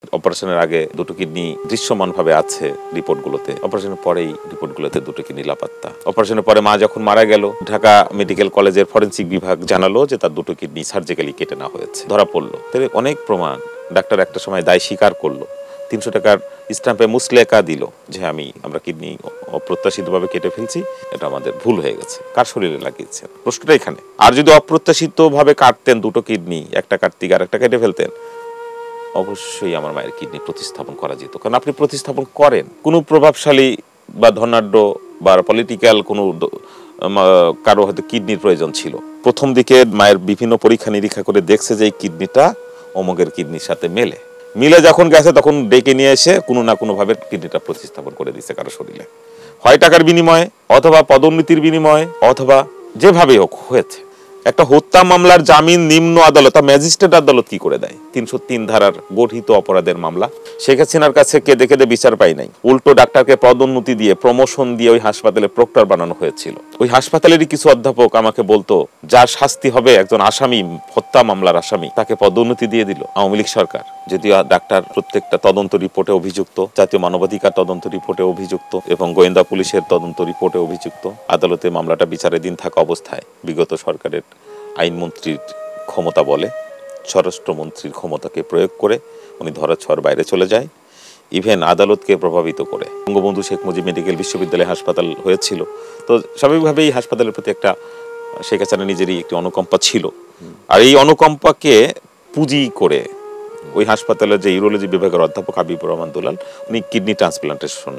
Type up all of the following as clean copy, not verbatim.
অপারেশনের আগে দুটো কিডনি দৃশ্যমানভাবে আছে রিপোর্টগুলোতে, অপারেশনের পরেই রিপোর্টগুলোতে দুটো কিডনি লাপাত্তা। অপারেশনের পরে মা যখন মারা গেল, ঢাকা মেডিকেল কলেজের ফরেনসিক বিভাগ জানালো যে তার দুটো কিডনি সার্জিক্যালি কেটে নেওয়া হয়েছে, ধরা পড়লো। তাহলে অনেক প্রমাণ, ডাক্তার একটা সময় দায় স্বীকার করলো, 300 টাকার স্ট্যাম্পে মুসলেকা দিল যে আমরা কিডনি অপ্রত্যাশিতভাবে কেটে ফেলছি, এটা আমাদের ভুল হয়ে গেছে। কার শরীরে লাগিয়েছেন, প্রশ্নটা এখানে। আর যদি অপ্রত্যাশিতভাবে কাটতেন দুটো কিডনি, একটা কাটতে আর একটা কেটে ফেলতেন, অবশ্যই আমার মায়ের কিডনি প্রতিস্থাপন করা যেত। কারণ আপনি প্রতিস্থাপন করেন, কোনো প্রভাবশালী বা ধনাঢ্য বা পলিটিক্যাল কোনো কারো হয়তো কিডনির প্রয়োজন ছিল, প্রথম দিকে মায়ের বিভিন্ন পরীক্ষা নিরীক্ষা করে দেখছে যে এই কিডনিটা অমুকের কিডনির সাথে মিলে যখন গেছে, তখন ডেকে নিয়ে এসে কোনো না কোনো ভাবে কিডনিটা প্রতিস্থাপন করে দিচ্ছে কারো শরীরে, হয় টাকার বিনিময়ে অথবা পদোন্নতির বিনিময়ে অথবা যেভাবে হোক হয়েছে। একটা হত্যা মামলার জামিন নিম্ন আদালত, ম্যাজিস্ট্রেট আদালত কি করে দেয়? 303 ধারার গঠিত অপরাধের মামলা। শেখ হাসিনার কাছে কেঁদে কেঁদে বিচার পাই নাই, উল্টো ডাক্তারকে পদোন্নতি দিয়ে প্রমোশন দিয়ে ওই হাসপাতালে প্রক্টর বানানো হয়েছিল। ওই হাসপাতালেরই কিছু অধ্যাপক আমাকে বলতো, যার শাস্তি হবে একজন আসামি, হত্যা মামলার আসামি, তাকে পদোন্নতি দিয়ে দিল আওয়ামী লীগ সরকার। যদিও ডাক্তার প্রত্যেকটা তদন্ত রিপোর্টে অভিযুক্ত, জাতীয় মানবাধিকার তদন্ত রিপোর্টে অভিযুক্ত এবং গোয়েন্দা পুলিশের তদন্ত রিপোর্টে অভিযুক্ত। আদালতে মামলাটা বিচারাধীন থাকা অবস্থায় বিগত সরকারের আইনমন্ত্রীর ক্ষমতা বলে, স্বরাষ্ট্রমন্ত্রীর ক্ষমতাকে প্রয়োগ করে উনি ধরাছোঁয়ার বাইরে চলে যায়, ইভেন আদালতকে প্রভাবিত করে। বঙ্গবন্ধু শেখ মুজিব মেডিকেল বিশ্ববিদ্যালয় হাসপাতাল হয়েছিল, তো স্বাভাবিকভাবেই হাসপাতালের প্রতি একটা শেখ হাসিনা নিজেরই একটি অনুকম্পা ছিল। আর এই অনুকম্পাকে পুঁজি করে ওই হাসপাতালের যে ইউরোলজি বিভাগের অধ্যাপক হাবিবুর রহমান দুলাল, উনি কিডনি ট্রান্সপ্লান্টেশন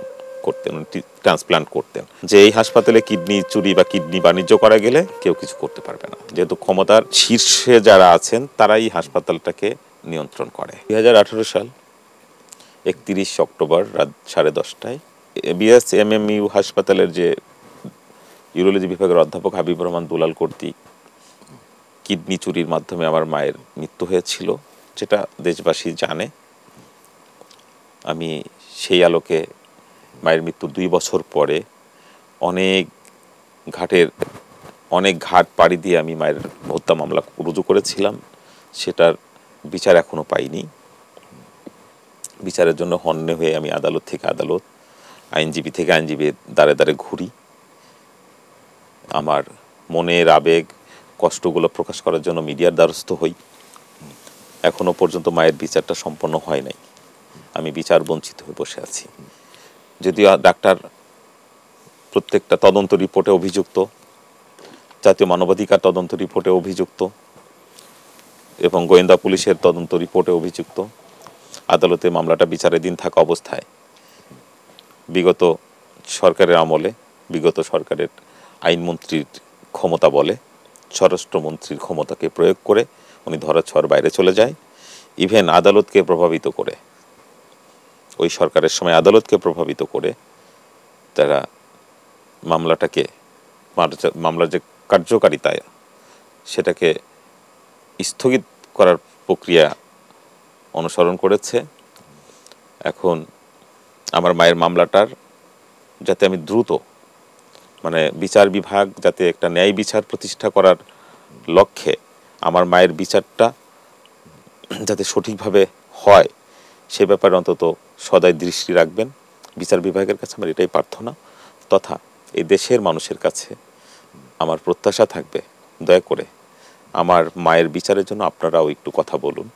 করতেন, ট্রান্সপ্লান্ট করতেন, যে এই হাসপাতালে কিডনি চুরি বা কিডনি বাণিজ্য করা গেলে কেউ কিছু করতে পারবে না, যেহেতু ক্ষমতার শীর্ষে যারা আছেন তারাই হাসপাতালটাকে নিয়ন্ত্রণ করে। 2018 সাল 31 অক্টোবর রাত 10:30টায় বিএসএমএমইউ হাসপাতালের যে ইউরোলজি বিভাগের অধ্যাপক হাবিবুর রহমান দুলাল কর্তৃক কিডনি চুরির মাধ্যমে আমার মায়ের মৃত্যু হয়েছিল, যেটা দেশবাসী জানে। আমি সেই আলোকে মায়ের মৃত্যুর 2 বছর পরে অনেক ঘাট পাড়ি দিয়ে আমি মায়ের হত্যা মামলা রুজু করেছিলাম। সেটার বিচার এখনো পাইনি। বিচারের জন্য হন্যে হয়ে আমি আদালত থেকে আদালত, আইনজীবী থেকে আইনজীবীর দ্বারে দ্বারে ঘুরি। আমার মনের আবেগ কষ্টগুলো প্রকাশ করার জন্য মিডিয়ার দ্বারস্থ হই। এখনো পর্যন্ত মায়ের বিচারটা সম্পন্ন হয় নাই, আমি বিচার বঞ্চিত হয়ে বসে আছি। যদিও ডাক্তার প্রত্যেকটা তদন্ত রিপোর্টে অভিযুক্ত, জাতীয় মানবাধিকার তদন্ত রিপোর্টে অভিযুক্ত এবং গোয়েন্দা পুলিশের তদন্ত রিপোর্টে অভিযুক্ত, আদালতে মামলাটা বিচারাধীন থাকা অবস্থায় বিগত সরকারের আমলে, বিগত সরকারের আইনমন্ত্রীর ক্ষমতা বলে, স্বরাষ্ট্রমন্ত্রীর ক্ষমতাকে প্রয়োগ করে উনি ধরাছোঁয়ার বাইরে চলে যায়, ইভেন আদালতকে প্রভাবিত করে, ওই সরকারের সময় আদালতকে প্রভাবিত করে তারা মামলার যে কার্যকারিতা সেটাকে স্থগিত করার প্রক্রিয়া অনুসরণ করেছে। এখন আমার মায়ের মামলাটার যাতে আমি দ্রুত, বিচার বিভাগ যাতে একটা ন্যায় বিচার প্রতিষ্ঠা করার লক্ষ্যে আমার মায়ের বিচারটা যাতে সঠিকভাবে হয় সে ব্যাপারে অন্তত সদাই দৃষ্টি রাখবেন। বিচার বিভাগের কাছে আমার এটাই প্রার্থনা, তথা এই দেশের মানুষের কাছে আমার প্রত্যাশা থাকবে, দয়া করে আমার মায়ের বিচারের জন্য আপনারাও একটু কথা বলুন,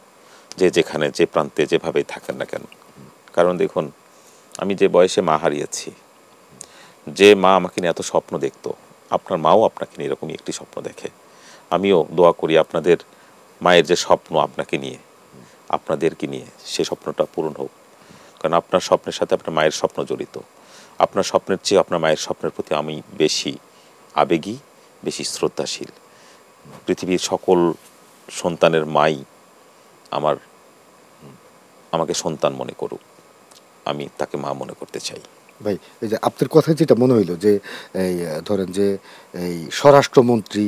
যে যেখানে যে প্রান্তে যেভাবেই থাকেন না কেন। কারণ দেখুন, আমি যে বয়সে মা হারিয়েছি, যে মা আমাকে নিয়ে এত স্বপ্ন দেখতো, আপনার মাও আপনাকে নিয়ে এরকমই একটি স্বপ্ন দেখে। আমিও দোয়া করি আপনাদের মায়ের যে স্বপ্ন আপনাকে নিয়ে, আপনাদেরকে নিয়ে, সে স্বপ্নটা পূরণ হোক। কারণ আপনার স্বপ্নের সাথে আপনার মায়ের স্বপ্ন জড়িত। আপনার স্বপ্নের চেয়ে আপনার মায়ের স্বপ্নের প্রতি আমি বেশি আবেগী, বেশি শ্রদ্ধাশীল। পৃথিবীর সকল সন্তানের মাই আমাকে সন্তান মনে করুক, আমি তাকে মা মনে করতে চাই। ভাই, এই যে আপনার কথা যেটা মনে হইলো যে এই ধরেন যে এই স্বরাষ্ট্রমন্ত্রী,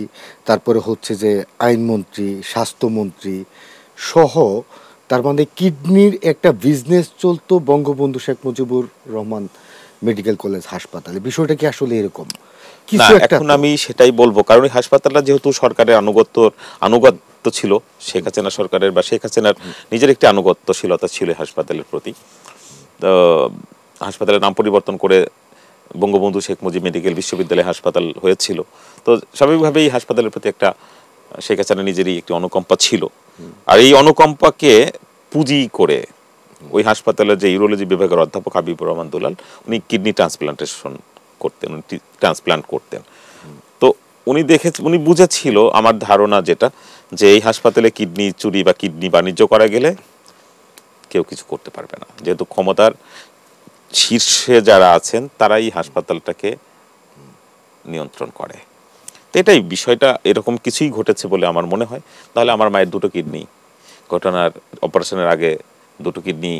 তারপরে হচ্ছে যে আইনমন্ত্রী, স্বাস্থ্যমন্ত্রী সহ, তার মানে কিডনির একটা বিজনেস চলতো বঙ্গবন্ধু শেখ মুজিবুর রহমান মেডিকেল কলেজ হাসপাতালে। বিষয়টা কি আসলে এরকম? কিছু একটা এখন আমি সেটাই বলবো, কারণ এই হাসপাতালটা যেহেতু সরকারের আনুগত্য ছিল, শেখ হাসিনা সরকারের বা শেখ হাসিনার নিজের একটি আনুগত্যশীলতা ছিল এই হাসপাতালের প্রতি। তো হাসপাতালের নাম পরিবর্তন করে বঙ্গবন্ধু শেখ মুজিব মেডিকেল বিশ্ববিদ্যালয় হাসপাতাল হয়েছিল। তো স্বাভাবিকভাবেই এই হাসপাতালের প্রতি একটা শেখ হাসিনা নিজেরই একটি অনুকম্পা ছিল। আর এই অনুকম্পাকে পুঁজি করে ওই হাসপাতালের যে ইউরোলজি বিভাগের অধ্যাপক হাবিবুর রহমান দুলাল, উনি কিডনি ট্রান্সপ্লান্টেশন করতেন, উনি ট্রান্সপ্লান্ট করতেন। তো উনি বুঝেছিল, আমার ধারণা যেটা, যে এই হাসপাতালে কিডনি চুরি বা কিডনি বাণিজ্য করা গেলে কেউ কিছু করতে পারবে না, যেহেতু ক্ষমতার শীর্ষে যারা আছেন তারাই হাসপাতালটাকে নিয়ন্ত্রণ করে। তো এটাই বিষয়টা, এরকম কিছুই ঘটেছে বলে আমার মনে হয়। তাহলে আমার মায়ের দুটো কিডনি, ঘটনার অপারেশনের আগে দুটো কিডনি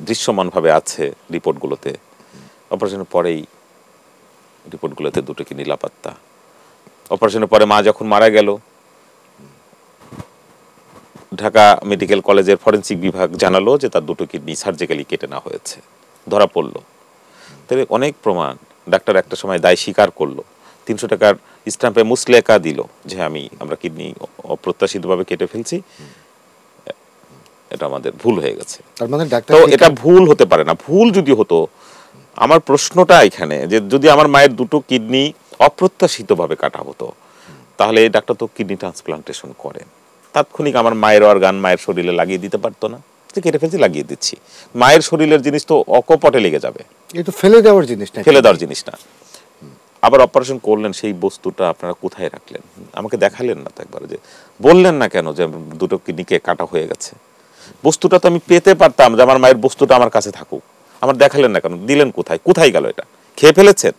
দৃশ্যমানভাবে আছে রিপোর্টগুলোতে, অপারেশনের পরেই রিপোর্টগুলোতে দুটো কিডনি লাপাত্তা। অপারেশনের পরে মা যখন মারা গেল, ঢাকা মেডিকেল কলেজের ফরেন্সিক বিভাগ জানালো যে তার দুটো কিডনি সার্জিক্যালি কেটে নেওয়া হয়েছে, ধরা পড়লো। তবে অনেক প্রমাণ, ডাক্তার একটা সময় দায় স্বীকার করলো, 300 টাকার স্ট্যাম্পে মুসলেকা দিল যে আমরা কিডনি অপ্রত্যাশিতভাবে কেটে ফেলছি, এটা আমাদের ভুল হয়ে গেছে। তার মানে ডাক্তার, তো এটা ভুল হতে পারে না। ভুল যদি হতো, আমার প্রশ্নটা এখানে যে যদি আমার মায়ের দুটো কিডনি অপ্রত্যাশিতভাবে কাটা হতো, তাহলে এই ডাক্তার তো কিডনি ট্রান্সপ্লান্টেশন করেন, তাৎক্ষণিক আমার মায়ের অর্গান মায়ের শরীরে লাগিয়ে দিতে পারতো না, যে কেটে ফেলছি লাগিয়ে দিচ্ছি। মায়ের শরীরের জিনিস তো অকপটে লেগে যাবে, এটা ফেলে দেওয়ার জিনিস না, ফেলে দেওয়ার জিনিস না। আবার অপারেশন করলেন, সেই বস্তুটা আপনারা কোথায় রাখলেন? আমাকে দেখালেন না তো একবার, যে বললেন না কেন যে দুটো কিডনিকে কাটা হয়ে গেছে? বস্তুটা তো আমি পেতে পারতাম, যে আমার মায়ের বস্তুটা আমার কাছে থাকুক। আমার দেখালেন না কেন? দিলেন কোথায়? কোথায় গেল? এটা খেয়ে ফেলেছেন?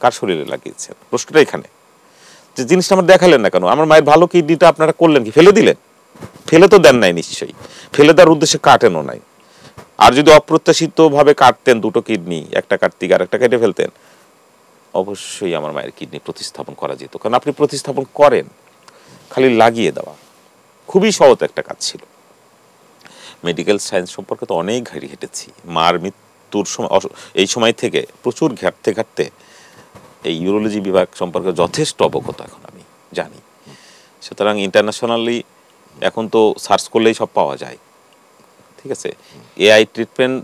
কার শরীরে লাগিয়েছেন? প্রশ্নটা এখানে, যে জিনিসটা আমার দেখালেন না কেন? আমার মায়ের ভালো কিডনিটা আপনারা করলেন কি? ফেলে দিলেন? ফেলে তো দেন নাই নিশ্চয়ই, ফেলে দেওয়ার উদ্দেশ্যে কাটেনও নাই। আর যদি অপ্রত্যাশিত ভাবে কাটতেন দুটো কিডনি, একটা কাটতে আর একটা কেটে ফেলতেন, অবশ্যই আমার মায়ের কিডনি প্রতিস্থাপন করা যেত। কারণ আপনি প্রতিস্থাপন করেন, খালি লাগিয়ে দেওয়া খুবই সহজ একটা কাজ ছিল। মেডিকেল সায়েন্স সম্পর্কে তো অনেক ঘাড়ি হেঁটেছি। মার মৃত্যুর সময়, এই সময় থেকে প্রচুর ঘাটতে ঘাটতে এই ইউরোলজি বিভাগ সম্পর্কে যথেষ্ট অবগত এখন আমি জানি। সুতরাং ইন্টারন্যাশনালি এখন তো সার্চ করলেই সব পাওয়া যায়, ঠিক আছে। এআই ট্রিটমেন্ট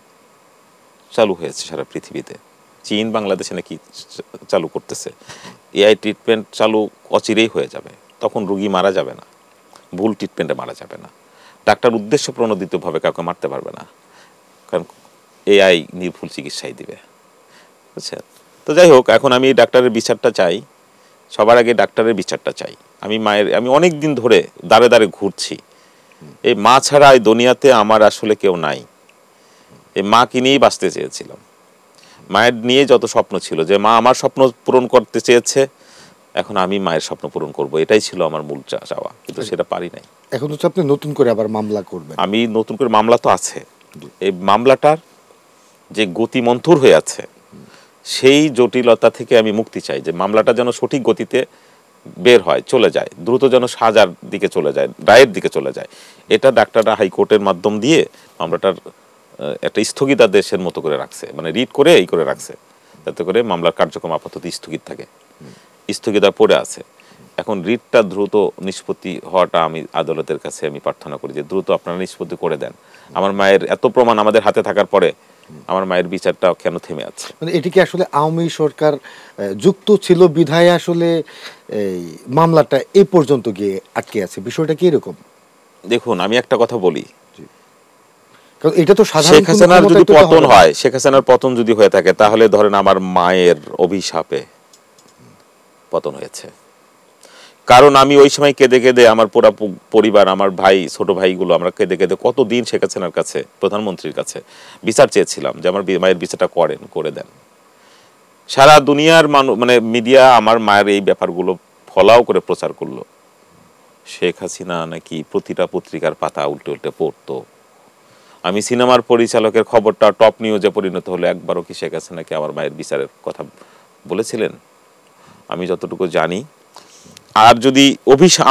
চালু হয়েছে সারা পৃথিবীতে, চীন বাংলাদেশে নাকি চালু করতেছে। এআই ট্রিটমেন্ট চালু অচিরেই হয়ে যাবে, তখন রুগী মারা যাবে না, ভুল ট্রিটমেন্টে মারা যাবে না। ডাক্তার উদ্দেশ্য প্রণোদিতভাবে কাউকে মারতে পারবে না, কারণ এআই নির্ভুল চিকিৎসাই দিবে, বুঝছেন। তো যাই হোক, এখন আমি ডাক্তারের বিচারটা চাই, সবার আগে ডাক্তারের বিচারটা চাই। আমি অনেক দিন ধরে দাঁড়ে দাঁড়ে ঘুরছি, এই মা ছাড়া এই দুনিয়াতে আমার আসলে কেউ নাই। এই মাকে নিয়েই বাঁচতে চেয়েছিলাম, মায়ের নিয়ে যত স্বপ্ন ছিল, যে মা আমার স্বপ্ন পূরণ করতে চেয়েছে, এখন আমি মায়ের স্বপ্ন পূরণ করব, এটাই ছিল আমার মূল চাওয়া, কিন্তু সেটা পারি নাই। এখন হচ্ছে আপনি নতুন করে আবার মামলা করবেন। আমি নতুন করে মামলা তো আছে, এই মামলাটার যে গতি মন্থর হয়ে আছে, সেই জটিলতা থেকে আমি মুক্তি চাই, যে মামলাটা যেন সঠিক গতিতে বের হয়, চলে যায়, দ্রুত যেন সাজার দিকে চলে যায়, রায়ের দিকে চলে যায়। এটা ডাক্তাররা হাইকোর্টের মাধ্যম দিয়ে মামলাটার একটা স্থগিতাদেশের মতো করে রাখছে, মানে রিট করে এই করে রাখছে, যাতে করে মামলার কার্যক্রম আপাতত স্থগিত থাকে, স্থগিতা পড়ে আছে। এখন রিটটা দ্রুত নিষ্পত্তি হওয়াটা আমি আদালতের কাছে আমি প্রার্থনা করি, যে দ্রুত আপনারা নিষ্পত্তি করে দেন। আমার মায়ের এত প্রমাণ আমাদের হাতে থাকার পরে আমার মায়ের বিচারটা কেন থেমে আছে? মানে এটি কি আসলে আওয়ামী সরকার যুক্ত ছিল বিধায় আসলে এই মামলাটা এই পর্যন্ত গিয়ে আটকে আছে? বিষয়টা কি এরকম? দেখুন, আমি একটা কথা বলি, কারণ এটা তো সাধারণ শেখ হাসিনার যদি পতন হয়, শেখ হাসিনার পতন যদি হয়ে থাকে, তাহলে ধরেন আমার মায়ের অভিশাপে পতন হয়েছে। কারণ আমি ওই সময় কেঁদে কেঁদে, আমার পুরা পরিবার, আমার ভাই, ছোট ভাইগুলো, আমরা কেঁদে কেঁদে কতদিন শেখ হাসিনার কাছে, প্রধানমন্ত্রীর কাছে বিচার চেয়েছিলাম, যে আমার মায়ের বিচারটা করে দেন। সারা দুনিয়ার মানে মিডিয়া আমার মায়ের এই ব্যাপারগুলো ফলাও করে প্রচার করলো। শেখ হাসিনা নাকি প্রতিটা পত্রিকার পাতা উল্টে উল্টে পড়তো। আমি সিনেমার পরিচালকের খবরটা টপ নিউজে পরিণত হলো, একবারও কি শেখ হাসিনাকে আমার মায়ের বিচারের কথা বলেছিলেন? আমি যতটুকু জানি। আর যদি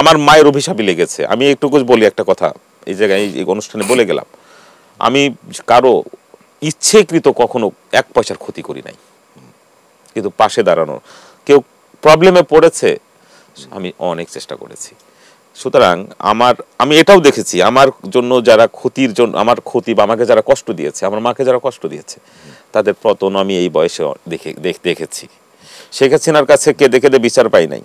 আমার মায়ের অভিশাপই লেগেছে, আমি একটুকু বলি একটা কথা, এই জায়গায় এই অনুষ্ঠানে বলে গেলাম, আমি কারো ইচ্ছেকৃত কখনো 1 পয়সার ক্ষতি করি নাই, কিন্তু পাশে দাঁড়ানো, কেউ প্রবলেমে পড়েছে, আমি অনেক চেষ্টা করেছি। সুতরাং আমি এটাও দেখেছি, আমার জন্য যারা ক্ষতির জন্য, আমার ক্ষতি বা আমাকে যারা কষ্ট দিয়েছে, আমার মাকে যারা কষ্ট দিয়েছে, তাদের পতন আমি এই বয়সে দেখেছি। শেখ হাসিনার কাছে কেঁদে কেঁদে বিচার পাই নাই,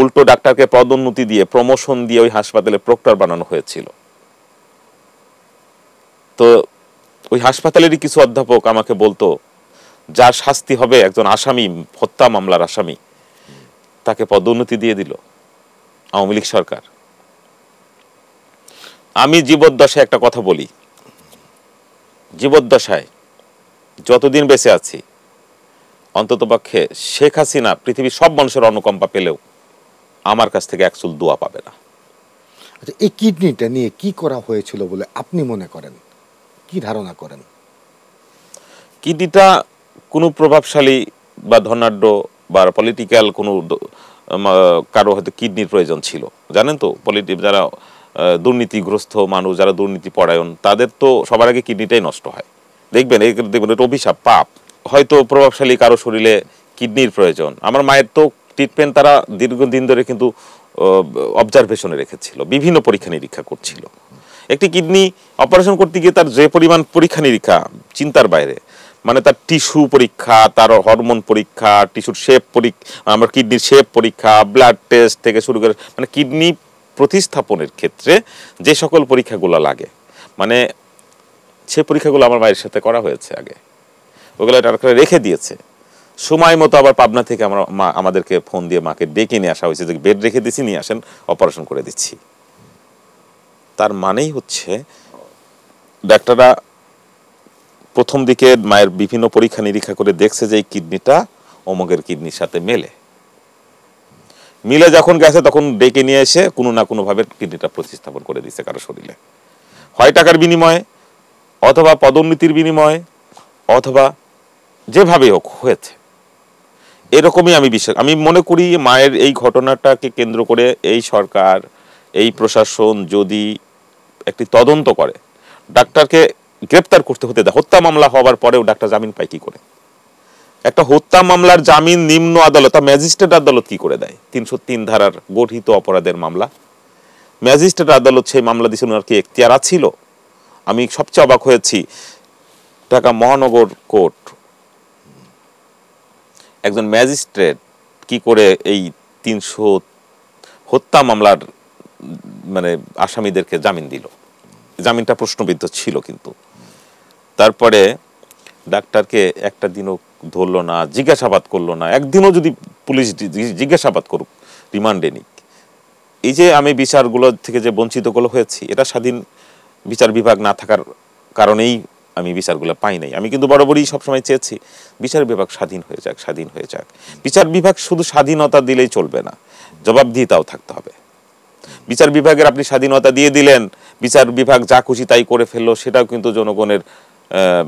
উল্টো ডাক্তারকে পদোন্নতি দিয়ে, প্রমোশন দিয়ে ওই হাসপাতালে প্রক্টর বানানো হয়েছিল। তো ওই হাসপাতালেরই কিছু অধ্যাপক আমাকে বলতো, যার শাস্তি হবে একজন আসামি, হত্যা মামলার আসামি, তাকে পদোন্নতি দিয়ে দিল আওয়ামী লীগ সরকার। আমি জীবদ্দশায় একটা কথা বলি, জীবদ্দশায় যতদিন বেঁচে আছি, অন্ততপক্ষে শেখ হাসিনা পৃথিবীর সব মানুষের অনুকম্পা পেলেও আমার কাছ থেকে এক চুল দোয়া পাবে না। আচ্ছা, এই কিডনিটা নিয়ে কি করা হয়েছিল বলে আপনি মনে করেন, কি ধারণা করেন? কিডনিটা কোনো প্রভাবশালী বা ধনাঢ্য বা পলিটিক্যাল কোনো কারো হয়তো কিডনির প্রয়োজন ছিল। জানেন তো, যারা দুর্নীতিগ্রস্ত মানুষ, যারা দুর্নীতি পরায়ণ, তাদের তো সবার আগে কিডনিটাই নষ্ট হয়। দেখবেন এটা অভিশাপ, পাপ। হয়তো প্রভাবশালী কারো শরীরে কিডনির প্রয়োজন। আমার মায়ের তো ট্রিটমেন্ট তারা দীর্ঘদিন ধরে কিন্তু অবজারভেশনে রেখেছিল, বিভিন্ন পরীক্ষা নিরীক্ষা করছিল। একটি কিডনি অপারেশন করতে গিয়ে তার যে পরিমাণ পরীক্ষা নিরীক্ষা চিন্তার বাইরে, মানে তার টিস্যু পরীক্ষা, তার হরমোন পরীক্ষা, টিস্যুর শেপ পরীক্ষা, আমার কিডনির শেপ পরীক্ষা, ব্লাড টেস্ট থেকে শুরু করে, মানে কিডনি প্রতিস্থাপনের ক্ষেত্রে যে সকল পরীক্ষাগুলো লাগে, মানে সে পরীক্ষাগুলো আমার মায়ের সাথে করা হয়েছে আগে, ওগুলো ডাক্তার রেখে দিয়েছে। সময় মতো আবার পাবনা থেকে আমাদেরকে ফোন দিয়ে মাকে ডেকে নিয়ে আসা হয়েছে যে বেড রেখে দিচ্ছি, নিয়ে আসেন, অপারেশন করে দিচ্ছি। তার মানেই হচ্ছে ডাক্তাররা প্রথম দিকে মায়ের বিভিন্ন পরীক্ষা নিরীক্ষা করে দেখছে যে এই কিডনিটা অমুকের কিডনির সাথে মিলে যখন গেছে, তখন ডেকে নিয়ে এসে কোনো না কোনোভাবে কিডনিটা প্রতিস্থাপন করে দিচ্ছে কারো শরীরে, হয় টাকার বিনিময়ে, অথবা পদোন্নতির বিনিময়ে, অথবা যেভাবে হোক হয়েছে। এরকমই আমি মনে করি মায়ের এই ঘটনাটাকে কেন্দ্র করে এই সরকার, এই প্রশাসন যদি একটি তদন্ত করে, ডাক্তারকে গ্রেপ্তার করতে হতে দেয়। হত্যা মামলা হওয়ার পরেও ডাক্তার জামিন পায় কি করে? একটা হত্যা মামলার জামিন নিম্ন আদালত, ম্যাজিস্ট্রেট আদালত কি করে দেয়? ৩০৩ ধারার গঠিত অপরাধের মামলা, ম্যাজিস্ট্রেট আদালত সেই মামলা দিয়েছিল, ওনার কি এখতিয়ার ছিল? আমি সবচেয়ে অবাক হয়েছি, ঢাকা মহানগর কোর্ট একজন ম্যাজিস্ট্রেট কি করে এই ৩০০ হত্যা মামলার মানে আসামিদেরকে জামিন দিল? জামিনটা প্রশ্নবিদ্ধ ছিল। কিন্তু তারপরে ডাক্তারকে একটা দিনও ধরলো না, জিজ্ঞাসাবাদ করলো না, একদিনও যদি পুলিশ জিজ্ঞাসাবাদ করুক, রিমান্ডে নিক। এই যে আমি বিচারগুলো থেকে যে বঞ্চিত গুলো হয়েছি, এটা স্বাধীন বিচার বিভাগ না থাকার কারণেই আমি বিচারগুলো পাই নাই। আমি কিন্তু বরাবরই সবসময় চেয়েছি বিচার বিভাগ স্বাধীন হয়ে যাক, স্বাধীন হয়ে যাক। বিচার বিভাগ শুধু স্বাধীনতা দিলেই চলবে না, জবাবদিহিতাও থাকতে হবে। বিচার বিভাগের আপনি স্বাধীনতা দিয়ে দিলেন, বিচার বিভাগ যা খুশি তাই করে ফেললো, সেটাও কিন্তু জনগণের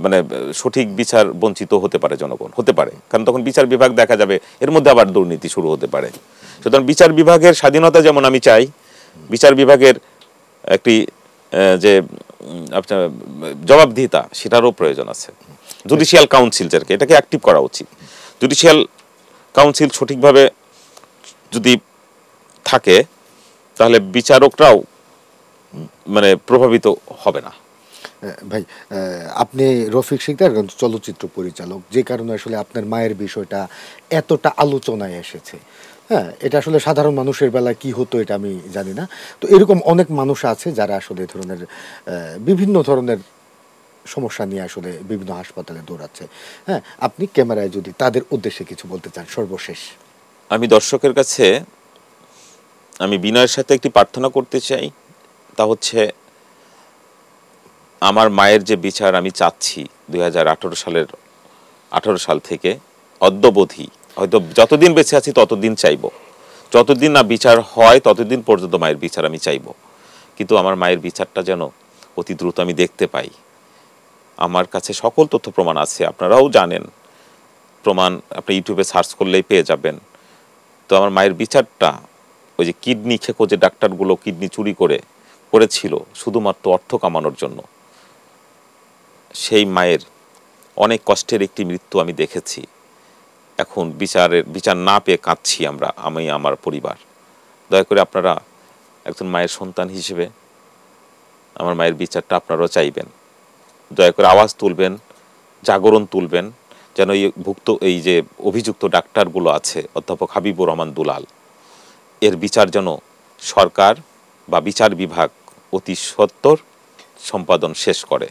মানে সঠিক বিচার বঞ্চিত হতে পারে, জনগণ হতে পারে। কারণ তখন বিচার বিভাগ দেখা যাবে এর মধ্যে আবার দুর্নীতি শুরু হতে পারে। সুতরাং বিচার বিভাগের স্বাধীনতা যেমন আমি চাই, বিচার বিভাগের একটি যে আপনার জবাবদিহিতা, সেটারও প্রয়োজন আছে। জুডিশিয়াল কাউন্সিল যাকে, এটাকে অ্যাক্টিভ করা উচিত। জুডিশিয়াল কাউন্সিল সঠিকভাবে যদি থাকে, তাহলে বিচারকরাও মানে প্রভাবিত হবে না। ভাই, আপনি রফিক সিকদার একজন চলচ্চিত্র পরিচালক, যে কারণে আসলে আপনার মায়ের বিষয়টা এতটা আলোচনায় এসেছে। হ্যাঁ, এটা আসলে সাধারণ মানুষের বেলায় কি হতো এটা আমি জানি না। তো এরকম অনেক মানুষ আছে যারা আসলে এই ধরনের বিভিন্ন ধরনের সমস্যা নিয়ে আসলে বিভিন্ন হাসপাতালে দৌড়াচ্ছে। হ্যাঁ, আপনি ক্যামেরায় যদি তাদের উদ্দেশ্যে কিছু বলতে চান সর্বশেষ। আমি দর্শকের কাছে আমি বিনয়ের সাথে একটি প্রার্থনা করতে চাই, তা হচ্ছে আমার মায়ের যে বিচার আমি চাচ্ছি 2018 সাল থেকে অদ্যবধি, হয়তো যতদিন বেঁচে আছি ততদিন চাইব, যতদিন না বিচার হয় ততদিন পর্যন্ত মায়ের বিচার আমি চাইব। কিন্তু আমার মায়ের বিচারটা যেন অতি দ্রুত আমি দেখতে পাই। আমার কাছে সকল তথ্য প্রমাণ আছে, আপনারাও জানেন, প্রমাণ আপনি ইউটিউবে সার্চ করলেই পেয়ে যাবেন। তো আমার মায়ের বিচারটা, ওই যে কিডনি খেকো যে ডাক্তারগুলো কিডনি চুরি করেছিল শুধুমাত্র অর্থ কামানোর জন্য, সেই মায়ের অনেক কষ্টের একটি মৃত্যু আমি দেখেছি। এখন বিচার না পেয়ে কাঁদছি আমরা, আমি আমার পরিবার। দয়া করে আপনারা একজন মায়ের সন্তান হিসেবে আমার মায়ের বিচারটা আপনারাও চাইবেন। দয়া করে আওয়াজ তুলবেন, জাগরণ তুলবেন, যেন এই যে অভিযুক্ত ডাক্তারগুলো আছে, অধ্যাপক হাবিবুর রহমান দুলাল, এর বিচার যেন সরকার বা বিচার বিভাগ অতি সত্বর সম্পাদন শেষ করে।